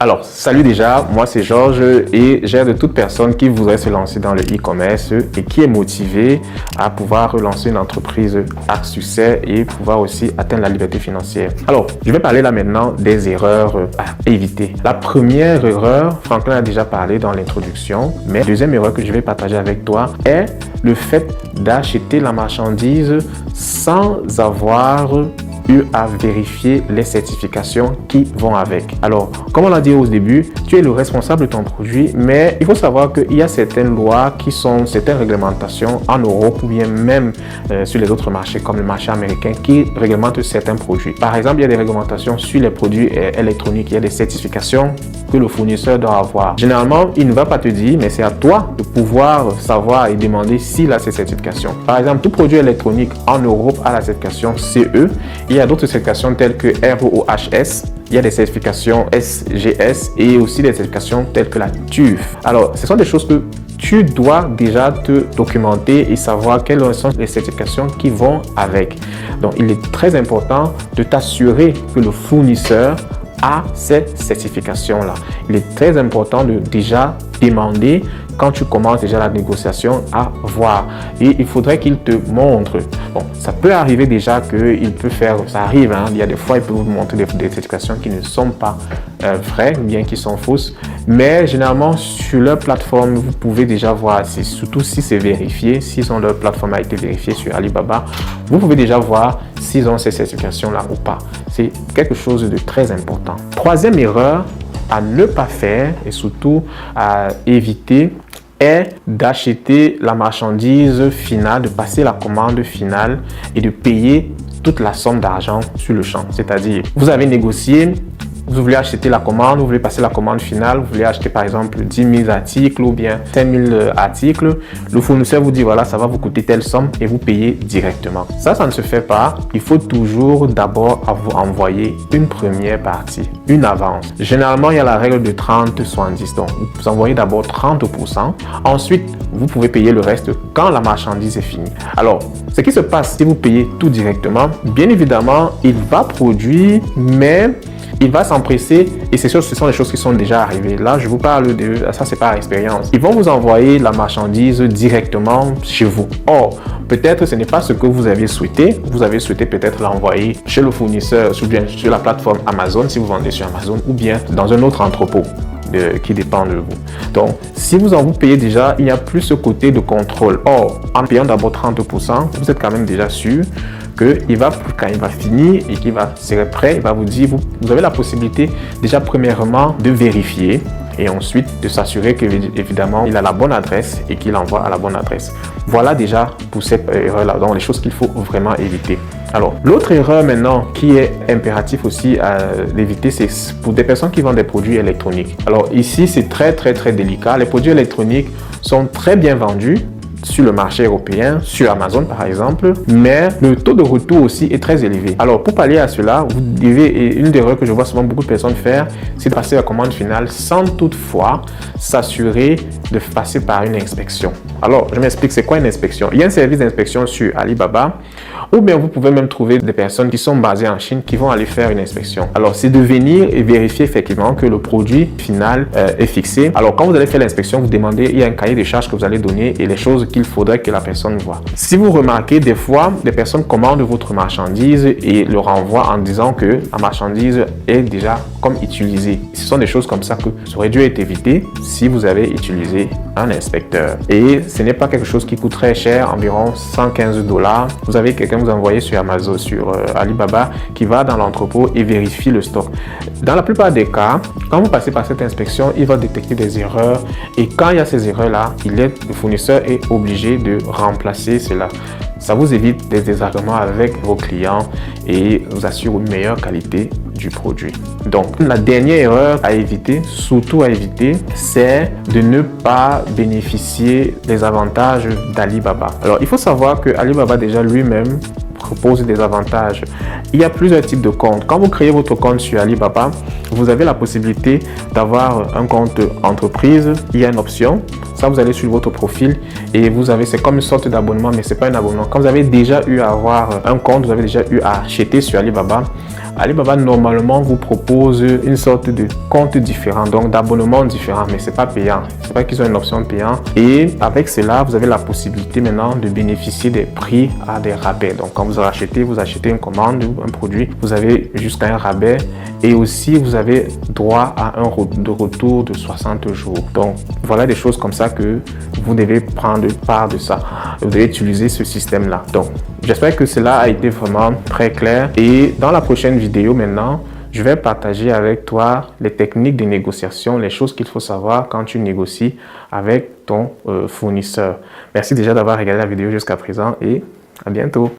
Alors, salut déjà, moi c'est Georges et j'aide toute personne qui voudrait se lancer dans le e-commerce et qui est motivée à pouvoir relancer une entreprise à succès et pouvoir aussi atteindre la liberté financière. Alors, je vais parler là maintenant des erreurs à éviter. La première erreur, Franklin a déjà parlé dans l'introduction, mais la deuxième erreur que je vais partager avec toi est le fait d'acheter la marchandise sans avoir à vérifier les certifications qui vont avec. Alors, comme on l'a dit au début, tu es le responsable de ton produit, mais il faut savoir qu'il y a certaines lois qui sont, certaines réglementations en Europe ou bien même sur les autres marchés comme le marché américain qui réglementent certains produits. Par exemple, il y a des réglementations sur les produits électroniques, il y a des certifications que le fournisseur doit avoir. Généralement, il ne va pas te dire, mais c'est à toi de pouvoir savoir et demander s'il a ces certifications. Par exemple, tout produit électronique en Europe a la certification CE. Il y a d'autres certifications telles que RoHS. Il y a des certifications SGS et aussi des certifications telles que la TÜV. Alors, ce sont des choses que tu dois déjà te documenter et savoir quelles sont les certifications qui vont avec. Donc, il est très important de t'assurer que le fournisseur a ces certifications-là. Il est très important de déjà demander quand tu commences déjà la négociation à voir. Et il faudrait qu'il te montre. Bon, ça peut arriver déjà qu'il peut faire, ça arrive, hein, il y a des fois, il peut vous montrer des certifications qui ne sont pas vraies, bien qui sont fausses. Mais généralement, sur leur plateforme, vous pouvez déjà voir, surtout si c'est vérifié, si leur plateforme a été vérifiée sur Alibaba, vous pouvez déjà voir s'ils ont ces certifications-là ou pas. C'est quelque chose de très important. Troisième erreur à ne pas faire et surtout à éviter est d'acheter la marchandise finale, de passer la commande finale et de payer toute la somme d'argent sur le champ. C'est-à-dire, vous avez négocié, vous voulez acheter la commande, vous voulez passer la commande finale, vous voulez acheter par exemple 10 000 articles ou bien 5 000 articles. Le fournisseur vous dit voilà, ça va vous coûter telle somme et vous payez directement. Ça ne se fait pas. Il faut toujours d'abord vous envoyer une première partie, une avance. Généralement, il y a la règle de 30-70. Donc, vous envoyez d'abord 30%. Ensuite, vous pouvez payer le reste quand la marchandise est finie. Alors, ce qui se passe si vous payez tout directement, bien évidemment, il va produire, mais il va s'empresser et c'est sûr, ce sont des choses qui sont déjà arrivées. Là, je vous parle de ça, c'est par expérience. Ils vont vous envoyer la marchandise directement chez vous. Or, peut-être ce n'est pas ce que vous aviez souhaité. Vous avez souhaité peut-être l'envoyer chez le fournisseur, ou bien sur la plateforme Amazon, si vous vendez sur Amazon, ou bien dans un autre entrepôt qui dépend de vous. Donc, si vous payez déjà, il n'y a plus ce côté de contrôle. Or, en payant d'abord 30%, vous êtes quand même déjà sûr que quand il va finir et qu'il va serait prêt, il va vous dire, vous avez la possibilité déjà premièrement de vérifier et ensuite de s'assurer que évidemment il a la bonne adresse et qu'il envoie à la bonne adresse. Voilà déjà pour cette erreur-là, donc les choses qu'il faut vraiment éviter. Alors, l'autre erreur maintenant qui est impératif aussi à éviter, c'est pour des personnes qui vendent des produits électroniques. Alors ici, c'est très délicat. Les produits électroniques sont très bien vendus sur le marché européen, sur Amazon par exemple, mais le taux de retour aussi est très élevé. Alors pour pallier à cela, vous devez, et une des erreurs que je vois souvent beaucoup de personnes faire, c'est de passer la commande finale sans toutefois s'assurer de passer par une inspection. Alors je m'explique, c'est quoi une inspection? Il y a un service d'inspection sur Alibaba, ou bien vous pouvez même trouver des personnes qui sont basées en Chine qui vont aller faire une inspection. Alors c'est de venir et vérifier effectivement que le produit final est fixé. Alors quand vous allez faire l'inspection, vous demandez, il y a un cahier de charges que vous allez donner et les choses qu'il faudrait que la personne voit. Si vous remarquez, des fois, des personnes commandent votre marchandise et le renvoient en disant que la marchandise est déjà comme utilisée. Ce sont des choses comme ça que ça aurait dû être évité si vous avez utilisé un inspecteur. Et ce n'est pas quelque chose qui coûte très cher, environ 115 $. Vous avez quelqu'un vous envoyez sur Amazon, sur Alibaba, qui va dans l'entrepôt et vérifie le stock. Dans la plupart des cas, quand vous passez par cette inspection, il va détecter des erreurs et quand il y a ces erreurs-là, le fournisseur est obligé de remplacer cela. Ça vous évite des désagréments avec vos clients et vous assure une meilleure qualité du produit. Donc, la dernière erreur à éviter, surtout à éviter, c'est de ne pas bénéficier des avantages d'Alibaba. Alors, il faut savoir que Alibaba déjà lui-même propose des avantages. Il y a plusieurs types de comptes. Quand vous créez votre compte sur Alibaba, vous avez la possibilité d'avoir un compte entreprise. Il y a une option. Ça, vous allez sur votre profil et vous avez, c'est comme une sorte d'abonnement, mais c'est pas un abonnement. Quand vous avez déjà eu à avoir un compte, vous avez déjà eu à acheter sur Alibaba. Alibaba normalement vous propose une sorte de compte différent, donc d'abonnement différent, mais c'est pas payant. C'est pas qu'ils ont une option payante. Et avec cela, vous avez la possibilité maintenant de bénéficier des prix à des rabais. Donc quand vous achetez une commande ou un produit, vous avez jusqu'à un rabais. Et aussi, vous avez droit à un retour de 60 jours. Donc, voilà des choses comme ça que vous devez prendre part de ça. Vous devez utiliser ce système-là. Donc, j'espère que cela a été vraiment très clair. Et dans la prochaine vidéo maintenant, je vais partager avec toi les techniques de négociation, les choses qu'il faut savoir quand tu négocies avec ton fournisseur. Merci déjà d'avoir regardé la vidéo jusqu'à présent et à bientôt.